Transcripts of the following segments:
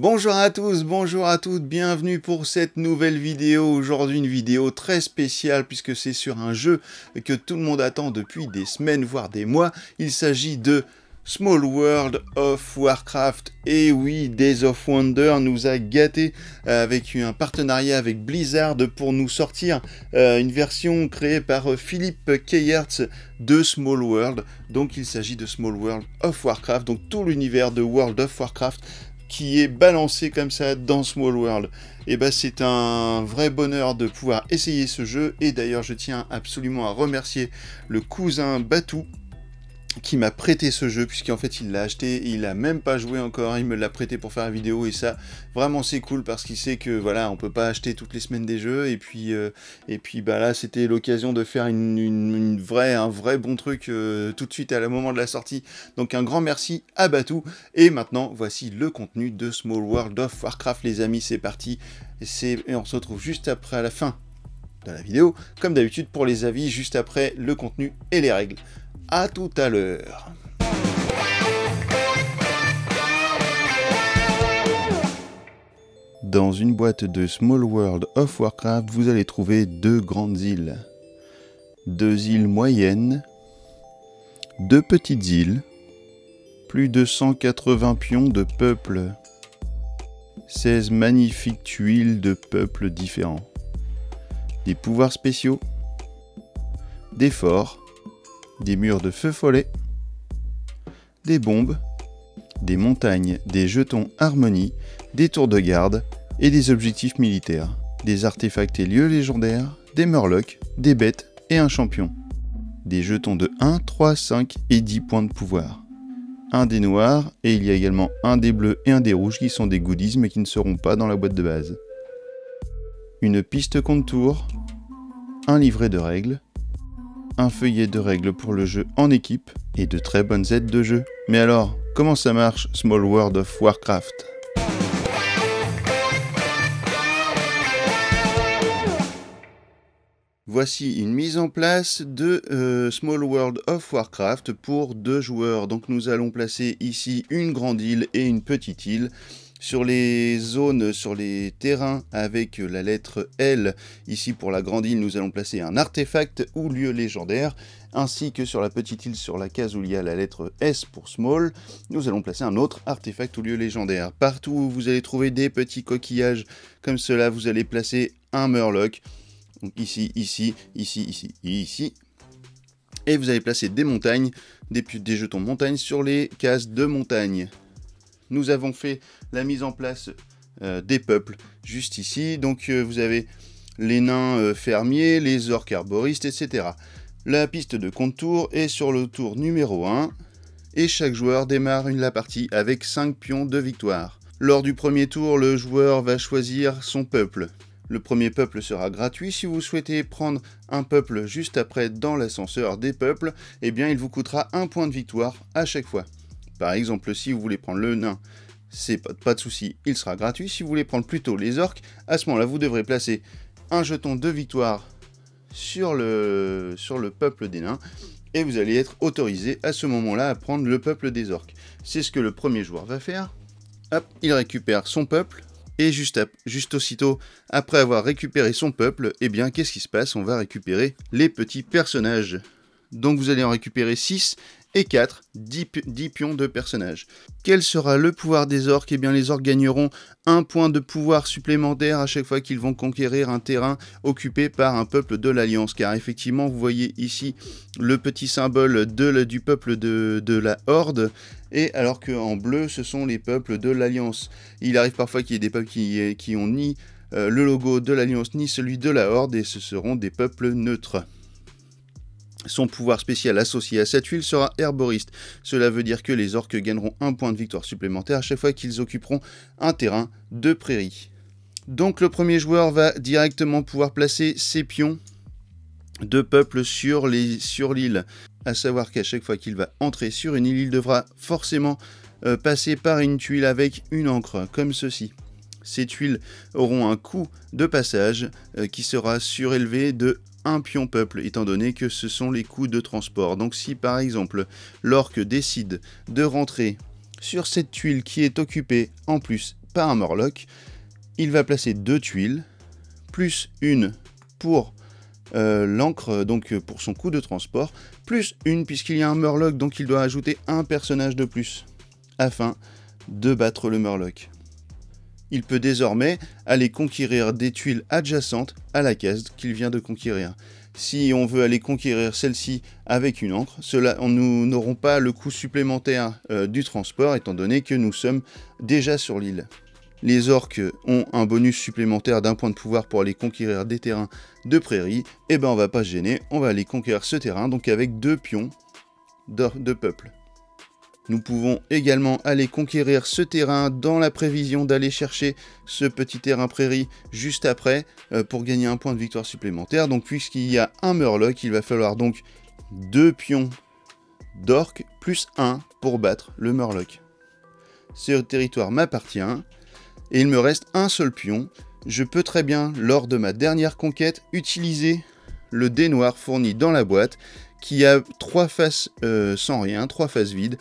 Bonjour à tous, bonjour à toutes, bienvenue pour cette nouvelle vidéo. Aujourd'hui une vidéo très spéciale puisque c'est sur un jeu que tout le monde attend depuis des semaines voire des mois. Il s'agit de Small World of Warcraft. Et oui, Days of Wonder nous a gâtés avec un partenariat avec Blizzard pour nous sortir une version créée par Philippe Keyertz de Small World. Donc il s'agit de Small World of Warcraft, donc tout l'univers de World of Warcraft qui est balancé comme ça dans Small World. Et bah c'est un vrai bonheur de pouvoir essayer ce jeu. Et d'ailleurs je tiens absolument à remercier le cousin Batou qui m'a prêté ce jeu, puisqu'en fait il l'a acheté, il a même pas joué encore, il me l'a prêté pour faire la vidéo, et ça vraiment c'est cool parce qu'il sait que voilà, on peut pas acheter toutes les semaines des jeux, et puis bah là c'était l'occasion de faire un vrai bon truc tout de suite à la moment de la sortie. Donc un grand merci à Batou. Et maintenant voici le contenu de Small World of Warcraft les amis, c'est parti, et on se retrouve juste après à la fin de la vidéo, comme d'habitude pour les avis, juste après le contenu et les règles. À tout à l'heure. Dans une boîte de Small World of Warcraft, vous allez trouver deux grandes îles. Deux îles moyennes, deux petites îles, plus de 180 pions de peuple, 16 magnifiques tuiles de peuples différents, des pouvoirs spéciaux, des forts, des murs de feu follet, des bombes, des montagnes, des jetons harmonie, des tours de garde et des objectifs militaires, des artefacts et lieux légendaires, des murlocs, des bêtes et un champion, des jetons de 1, 3, 5 et 10 points de pouvoir, un des noirs et il y a également un des bleus et un des rouges qui sont des goodies mais qui ne seront pas dans la boîte de base, une piste contour, un livret de règles, un feuillet de règles pour le jeu en équipe et de très bonnes aides de jeu. Mais alors, comment ça marche Small World of Warcraft? Voici une mise en place de Small World of Warcraft pour 2 joueurs. Donc nous allons placer ici une grande île et une petite île. Sur les zones, sur les terrains avec la lettre L, ici pour la grande île, nous allons placer un artefact ou lieu légendaire, ainsi que sur la petite île, sur la case où il y a la lettre S pour Small, nous allons placer un autre artefact ou lieu légendaire. Partout où vous allez trouver des petits coquillages comme cela, vous allez placer un murloc, donc ici, ici, ici, ici, ici. Et vous allez placer des montagnes, des jetons montagne sur les cases de montagne. Nous avons fait la mise en place des peuples juste ici. Donc vous avez les nains fermiers, les orques arboristes, etc. La piste de contour est sur le tour numéro 1. Et chaque joueur démarre la partie avec 5 pions de victoire. Lors du premier tour, le joueur va choisir son peuple. Le premier peuple sera gratuit. Si vous souhaitez prendre un peuple juste après dans l'ascenseur des peuples, eh bien il vous coûtera 1 point de victoire à chaque fois. Par exemple, si vous voulez prendre le nain, c'est pas de souci, il sera gratuit. Si vous voulez prendre plutôt les orques, à ce moment-là, vous devrez placer un jeton de victoire sur le peuple des nains et vous allez être autorisé à ce moment-là à prendre le peuple des orques. C'est ce que le premier joueur va faire. Hop, il récupère son peuple et juste aussitôt, après avoir récupéré son peuple, eh bien, qu'est-ce qui se passe? On va récupérer les petits personnages. Donc vous allez en récupérer 6 et 4, 10 pions de personnages. Quel sera le pouvoir des orques? Eh bien les orques gagneront 1 point de pouvoir supplémentaire à chaque fois qu'ils vont conquérir un terrain occupé par un peuple de l'Alliance. Car effectivement, vous voyez ici le petit symbole du peuple de la Horde, et alors qu'en bleu, ce sont les peuples de l'Alliance. Il arrive parfois qu'il y ait des peuples qui ont ni le logo de l'Alliance ni celui de la Horde, et ce seront des peuples neutres. Son pouvoir spécial associé à cette huile sera herboriste. Cela veut dire que les orques gagneront 1 point de victoire supplémentaire à chaque fois qu'ils occuperont un terrain de prairie. Donc le premier joueur va directement pouvoir placer ses pions de peuple sur l'île. À savoir qu'à chaque fois qu'il va entrer sur une île, il devra forcément passer par une tuile avec une ancre, comme ceci. Ces tuiles auront un coût de passage qui sera surélevé de 1 pion peuple, étant donné que ce sont les coûts de transport. Donc si par exemple l'orque décide de rentrer sur cette tuile qui est occupée en plus par un Murloc. Il va placer 2 tuiles, plus une pour l'encre, donc pour son coup de transport, plus une puisqu'il y a un Murloc, donc il doit ajouter un personnage de plus, afin de battre le Murloc. Il peut désormais aller conquérir des tuiles adjacentes à la case qu'il vient de conquérir. Si on veut aller conquérir celle-ci avec une encre, nous n'aurons pas le coût supplémentaire du transport, étant donné que nous sommes déjà sur l'île. Les orques ont un bonus supplémentaire d'1 point de pouvoir pour aller conquérir des terrains de prairie. Et ben on va pas se gêner, on va aller conquérir ce terrain, donc avec 2 pions de peuple. Nous pouvons également aller conquérir ce terrain dans la prévision d'aller chercher ce petit terrain prairie juste après pour gagner 1 point de victoire supplémentaire. Donc puisqu'il y a un Murloc, il va falloir donc 2 pions d'orques plus 1 pour battre le Murloc. Ce territoire m'appartient et il me reste un seul pion. Je peux très bien, lors de ma dernière conquête, utiliser le dé noir fourni dans la boîte qui a 3 faces sans rien, 3 faces vides,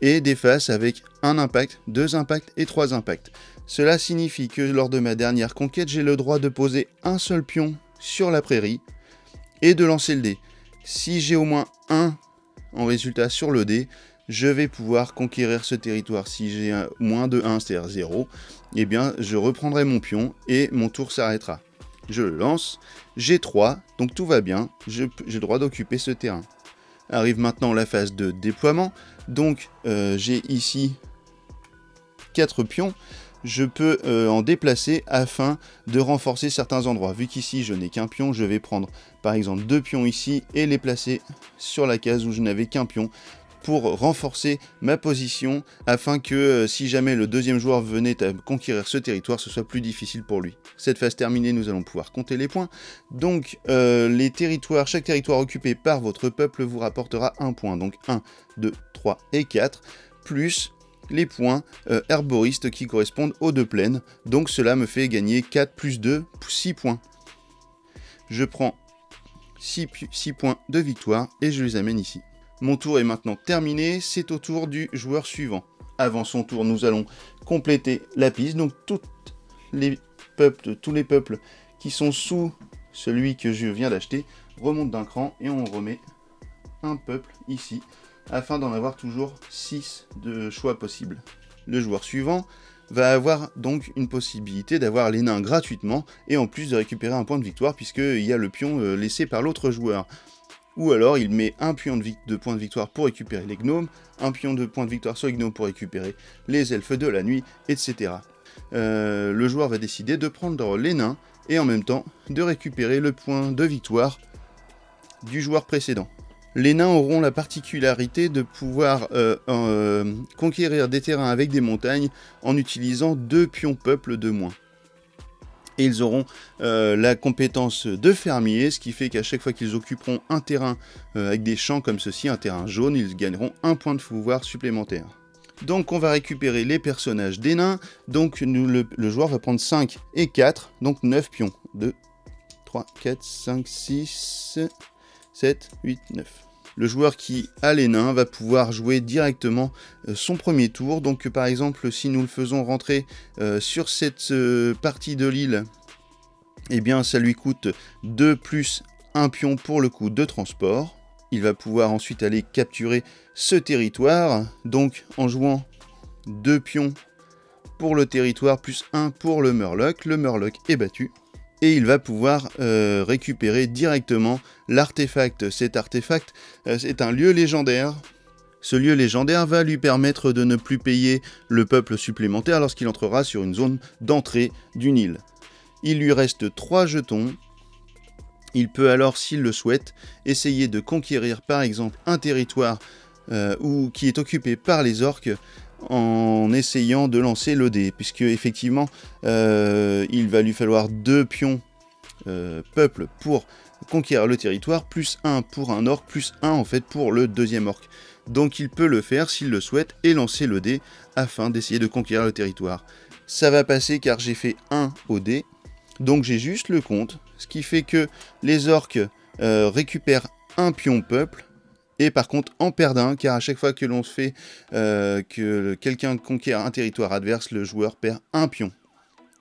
et des faces avec un impact, 2 impacts et 3 impacts. Cela signifie que lors de ma dernière conquête, j'ai le droit de poser un seul pion sur la prairie et de lancer le dé. Si j'ai au moins 1 en résultat sur le dé, je vais pouvoir conquérir ce territoire. Si j'ai moins de 1, c'est-à-dire 0, eh bien je reprendrai mon pion et mon tour s'arrêtera. Je le lance, j'ai 3, donc tout va bien, j'ai le droit d'occuper ce terrain. Arrive maintenant la phase de déploiement, donc j'ai ici 4 pions, je peux en déplacer afin de renforcer certains endroits. Vu qu'ici je n'ai qu'un pion, je vais prendre par exemple 2 pions ici et les placer sur la case où je n'avais qu'un pion pour renforcer ma position afin que si jamais le deuxième joueur venait à conquérir ce territoire, ce soit plus difficile pour lui. Cette phase terminée, nous allons pouvoir compter les points. Donc chaque territoire occupé par votre peuple vous rapportera 1 point. Donc 1, 2, 3 et 4, plus les points herboristes qui correspondent aux 2 plaines. Donc cela me fait gagner 4 plus 2, 6 points. Je prends 6 points de victoire et je les amène ici. Mon tour est maintenant terminé, c'est au tour du joueur suivant. Avant son tour, nous allons compléter la piste. Donc tous les peuples qui sont sous celui que je viens d'acheter remontent d'un cran et on remet un peuple ici, afin d'en avoir toujours 6 de choix possibles. Le joueur suivant va avoir donc une possibilité d'avoir les nains gratuitement et en plus de récupérer un point de victoire puisqu'il y a le pion laissé par l'autre joueur. Ou alors il met un pion de points de victoire pour récupérer les gnomes, un pion de points de victoire sur les gnomes pour récupérer les elfes de la nuit, etc. Le joueur va décider de prendre les nains et en même temps de récupérer le point de victoire du joueur précédent. Les nains auront la particularité de pouvoir conquérir des terrains avec des montagnes en utilisant 2 pions peuples de moins. Et ils auront la compétence de fermier, ce qui fait qu'à chaque fois qu'ils occuperont un terrain avec des champs comme ceci, un terrain jaune, ils gagneront 1 point de pouvoir supplémentaire. Donc on va récupérer les personnages des nains, donc le joueur va prendre 5 et 4, donc 9 pions. 2, 3, 4, 5, 6, 7, 8, 9. Le joueur qui a les nains va pouvoir jouer directement son premier tour. Donc par exemple, si nous le faisons rentrer sur cette partie de l'île, eh bien ça lui coûte 2 plus 1 pion pour le coût de transport. Il va pouvoir ensuite aller capturer ce territoire, donc en jouant 2 pions pour le territoire plus 1 pour le Murloc. Le Murloc est battu. Et il va pouvoir récupérer directement l'artefact. Cet artefact, c'est un lieu légendaire. Ce lieu légendaire va lui permettre de ne plus payer le peuple supplémentaire lorsqu'il entrera sur une zone d'entrée d'une île. Il lui reste 3 jetons. Il peut alors, s'il le souhaite, essayer de conquérir par exemple un territoire qui est occupé par les orques, en essayant de lancer le dé, puisque effectivement il va lui falloir 2 pions peuple pour conquérir le territoire, plus 1 pour un orc, plus 1 en fait pour le deuxième orc. Donc il peut le faire s'il le souhaite et lancer le dé afin d'essayer de conquérir le territoire. Ça va passer car j'ai fait 1 au dé, donc j'ai juste le compte, ce qui fait que les orques récupèrent un pion peuple et par contre en perdre un, car à chaque fois que l'on fait que quelqu'un conquiert un territoire adverse, le joueur perd un pion.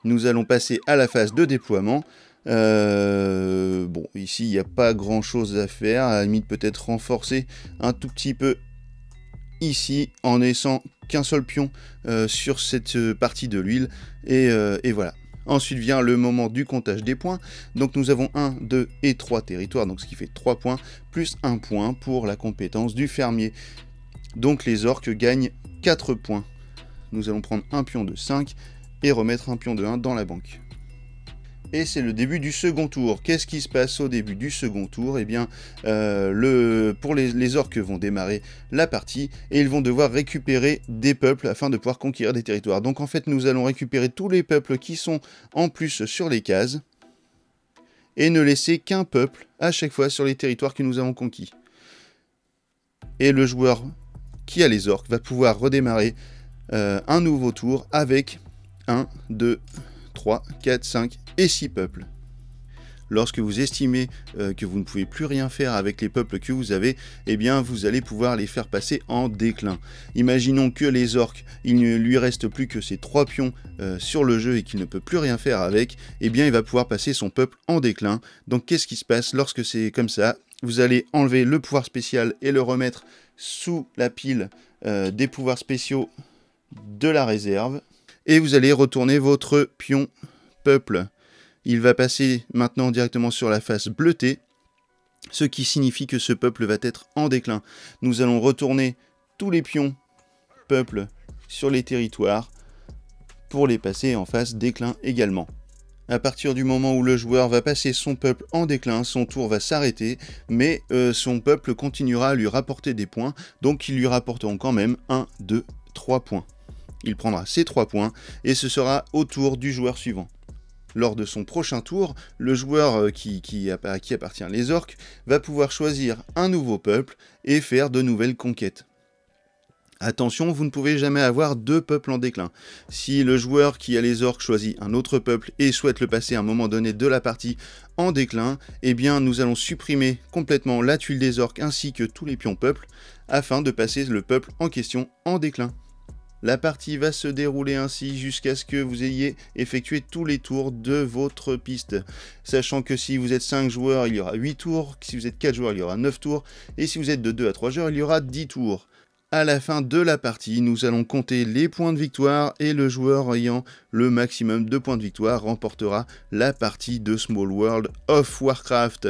Nous allons passer à la phase de déploiement. Bon, ici il n'y a pas grand chose à faire, à la limite peut-être renforcer un tout petit peu ici en laissant qu'un seul pion sur cette partie de l'huile, et voilà. Ensuite vient le moment du comptage des points. Donc nous avons 1, 2 et 3 territoires, donc ce qui fait 3 points, plus 1 point pour la compétence du fermier. Donc les orques gagnent 4 points. Nous allons prendre un pion de 5 et remettre un pion de 1 dans la banque. Et c'est le début du second tour. Qu'est-ce qui se passe au début du second tour? Eh bien, pour les orques vont démarrer la partie et ils vont devoir récupérer des peuples afin de pouvoir conquérir des territoires. Donc en fait, nous allons récupérer tous les peuples qui sont en plus sur les cases et ne laisser qu'un peuple à chaque fois sur les territoires que nous avons conquis. Et le joueur qui a les orques va pouvoir redémarrer un nouveau tour avec 1, 2, 3, 4, 5 et 6 peuples. Lorsque vous estimez que vous ne pouvez plus rien faire avec les peuples que vous avez, eh bien vous allez pouvoir les faire passer en déclin. Imaginons que les orques, il ne lui reste plus que ces 3 pions sur le jeu et qu'il ne peut plus rien faire avec, eh bien il va pouvoir passer son peuple en déclin. Donc qu'est-ce qui se passe lorsque c'est comme ça? Vous allez enlever le pouvoir spécial et le remettre sous la pile des pouvoirs spéciaux de la réserve. Et vous allez retourner votre pion peuple. Il va passer maintenant directement sur la face bleutée, ce qui signifie que ce peuple va être en déclin. Nous allons retourner tous les pions peuple sur les territoires pour les passer en face déclin également. À partir du moment où le joueur va passer son peuple en déclin, son tour va s'arrêter, mais son peuple continuera à lui rapporter des points, donc ils lui rapporteront quand même 1, 2, 3 points. Il prendra ces 3 points et ce sera au tour du joueur suivant. Lors de son prochain tour, le joueur à qui appartient les orques va pouvoir choisir un nouveau peuple et faire de nouvelles conquêtes. Attention, vous ne pouvez jamais avoir 2 peuples en déclin. Si le joueur qui a les orques choisit un autre peuple et souhaite le passer à un moment donné de la partie en déclin, eh bien nous allons supprimer complètement la tuile des orques ainsi que tous les pions peuples afin de passer le peuple en question en déclin. La partie va se dérouler ainsi jusqu'à ce que vous ayez effectué tous les tours de votre piste. Sachant que si vous êtes 5 joueurs, il y aura 8 tours. Si vous êtes 4 joueurs, il y aura 9 tours. Et si vous êtes de 2 à 3 joueurs, il y aura 10 tours. À la fin de la partie, nous allons compter les points de victoire et le joueur ayant le maximum de points de victoire remportera la partie de Small World of Warcraft.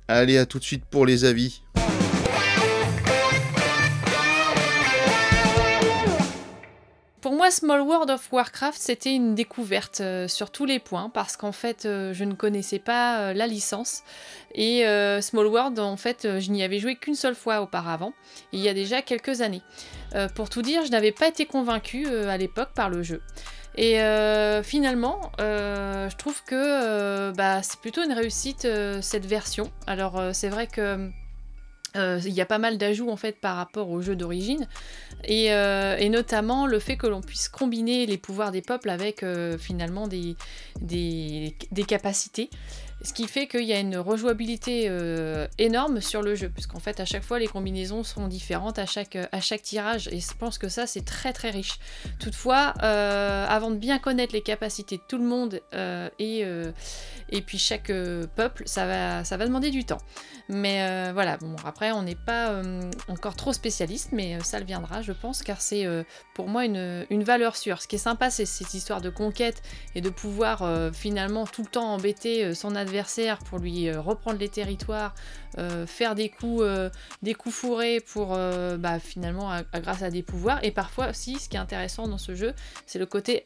Allez, à tout de suite pour les avis. Pour moi, Small World of Warcraft, c'était une découverte sur tous les points, parce qu'en fait, je ne connaissais pas la licence. Et Small World, en fait, je n'y avais joué qu'une seule fois auparavant, il y a déjà quelques années. Pour tout dire, je n'avais pas été convaincue à l'époque par le jeu. Et finalement, je trouve que c'est plutôt une réussite cette version. Alors c'est vrai que il y a pas mal d'ajouts en fait par rapport au jeu d'origine et notamment le fait que l'on puisse combiner les pouvoirs des peuples avec finalement des capacités, ce qui fait qu'il y a une rejouabilité énorme sur le jeu, puisqu'en fait à chaque fois les combinaisons seront différentes à chaque tirage, et je pense que ça c'est très très riche. Toutefois, avant de bien connaître les capacités de tout le monde et puis chaque peuple, ça va demander du temps. Mais voilà, bon après on n'est pas encore trop spécialiste, mais ça le viendra je pense, car c'est pour moi une valeur sûre. Ce qui est sympa, c'est cette histoire de conquête et de pouvoir finalement tout le temps embêter son adversaire pour lui reprendre les territoires, faire des coups fourrés pour finalement grâce à des pouvoirs. Et parfois aussi, ce qui est intéressant dans ce jeu, c'est le côté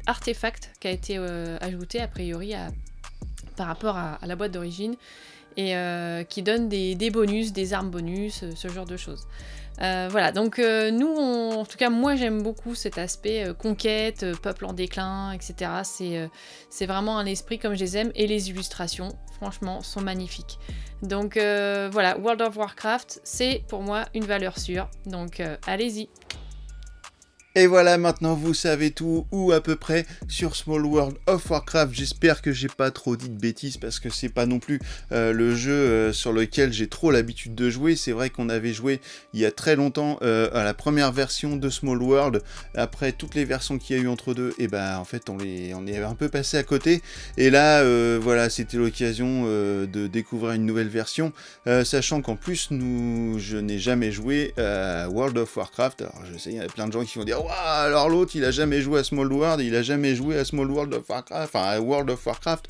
artefact qui a été ajouté a priori par rapport à la boîte d'origine, et qui donne des bonus, des armes bonus, ce genre de choses. Voilà, donc nous, en tout cas moi j'aime beaucoup cet aspect conquête, peuple en déclin, etc. C'est vraiment un esprit comme je les aime, et les illustrations, franchement, sont magnifiques. Donc voilà, World of Warcraft, c'est pour moi une valeur sûre, donc allez-y. Et voilà, maintenant vous savez tout, ou à peu près, sur Small World of Warcraft. J'espère que j'ai pas trop dit de bêtises, parce que c'est pas non plus le jeu sur lequel j'ai trop l'habitude de jouer. C'est vrai qu'on avait joué il y a très longtemps à la première version de Small World. Après toutes les versions qu'il y a eu entre deux, et ben en fait on est un peu passé à côté. Et là, voilà, c'était l'occasion de découvrir une nouvelle version, sachant qu'en plus, je n'ai jamais joué à World of Warcraft. Alors je sais, il y a plein de gens qui vont dire « Waouh, alors l'autre, il a jamais joué à Small World, il a jamais joué à Small World of Warcraft, enfin à World of Warcraft,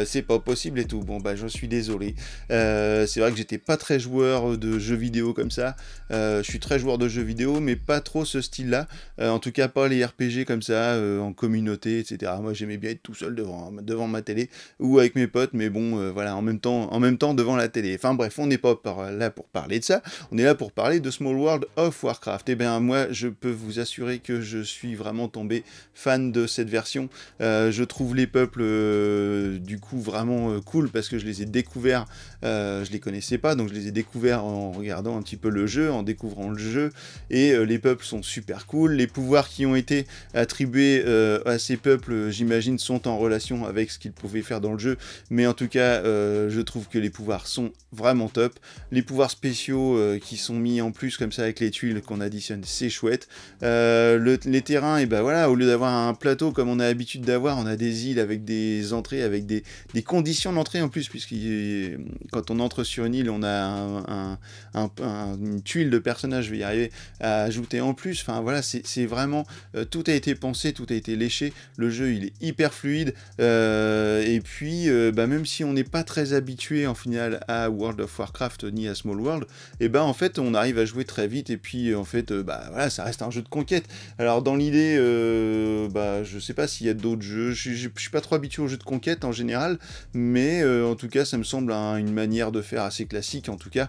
c'est pas possible et tout. » Bon, bah, je suis désolé. C'est vrai que j'étais pas très joueur de jeux vidéo comme ça. Je suis très joueur de jeux vidéo, mais pas trop ce style-là. En tout cas, pas les RPG comme ça, en communauté, etc. Moi, j'aimais bien être tout seul devant ma télé, ou avec mes potes, mais bon, voilà, en même temps devant la télé. Enfin bref, on n'est pas là pour parler de ça, on est là pour parler de Small World of Warcraft. Et bien, moi, je peux vous assurer que je suis vraiment tombé fan de cette version. Je trouve les peuples du coup vraiment cool, parce que je les ai découverts, je les connaissais pas, donc je les ai découverts en regardant un petit peu le jeu, en découvrant le jeu, et les peuples sont super cool. Les pouvoirs qui ont été attribués à ces peuples, j'imagine, sont en relation avec ce qu'ils pouvaient faire dans le jeu, mais en tout cas, je trouve que les pouvoirs sont vraiment top. Les pouvoirs spéciaux qui sont mis en plus comme ça avec les tuiles qu'on additionne, c'est chouette. Les terrains, et ben voilà, au lieu d'avoir un plateau comme on a l'habitude d'avoir, on a des îles avec des entrées, avec des conditions d'entrée en plus, puisque quand on entre sur une île, on a une tuile de personnage, je vais y arriver, à ajouter en plus. Enfin voilà, c'est vraiment, tout a été pensé, tout a été léché, le jeu il est hyper fluide, et puis bah, même si on n'est pas très habitué en final à World of Warcraft ni à Small World, et ben en fait on arrive à jouer très vite, et puis en fait bah voilà, ça reste un jeu de conquête. Alors dans l'idée, bah je sais pas s'il y a d'autres jeux, je suis pas trop habitué aux jeux de conquête en général, mais en tout cas ça me semble une manière de faire assez classique en tout cas.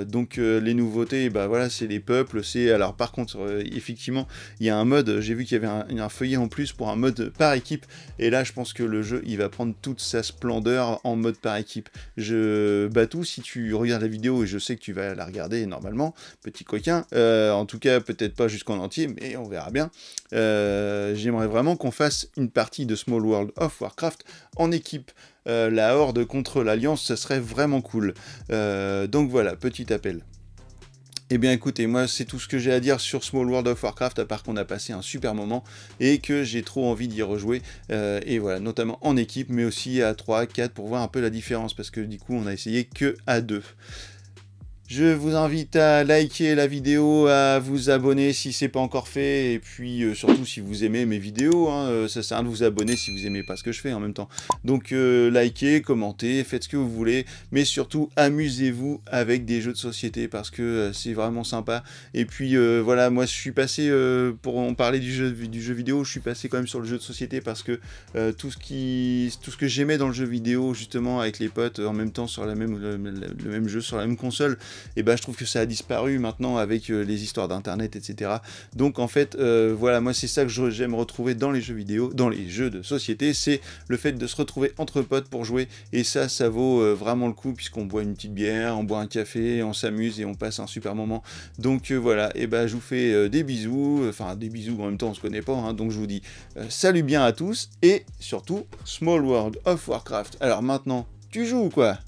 Donc les nouveautés, bah voilà, c'est les peuples, alors par contre effectivement il y a un mode, j'ai vu qu'il y avait un feuillet en plus pour un mode par équipe, et là je pense que le jeu il va prendre toute sa splendeur en mode par équipe. Batou, si tu regardes la vidéo, et je sais que tu vas la regarder normalement, petit coquin, en tout cas peut-être pas jusqu'en entier, mais on verra bien. J'aimerais vraiment qu'on fasse une partie de Small World of Warcraft en équipe. La Horde contre l'Alliance, ça serait vraiment cool. Donc voilà, petit appel. Eh bien écoutez, moi c'est tout ce que j'ai à dire sur Small World of Warcraft, à part qu'on a passé un super moment et que j'ai trop envie d'y rejouer, et voilà, notamment en équipe, mais aussi à 3, 4 pour voir un peu la différence, parce que du coup on a essayé que à 2. Je vous invite à liker la vidéo, à vous abonner si c'est pas encore fait, et puis surtout si vous aimez mes vidéos, hein, ça sert à rien de vous abonner si vous aimez pas ce que je fais en même temps. Donc likez, commentez, faites ce que vous voulez, mais surtout amusez-vous avec des jeux de société, parce que c'est vraiment sympa. Et puis voilà, moi je suis passé, pour en parler du jeu vidéo, je suis passé quand même sur le jeu de société, parce que tout ce que j'aimais dans le jeu vidéo, justement avec les potes en même temps sur le même jeu, sur la même console, et ben je trouve que ça a disparu maintenant avec les histoires d'internet, etc. Donc en fait, voilà, moi c'est ça que j'aime retrouver dans les jeux vidéo, dans les jeux de société, c'est le fait de se retrouver entre potes pour jouer, et ça vaut vraiment le coup, puisqu'on boit une petite bière, on boit un café, on s'amuse et on passe un super moment. Donc voilà, et ben je vous fais des bisous, enfin des bisous, en même temps on se connaît pas, hein, donc je vous dis salut bien à tous, et surtout Small World of Warcraft. Alors maintenant, tu joues ou quoi ?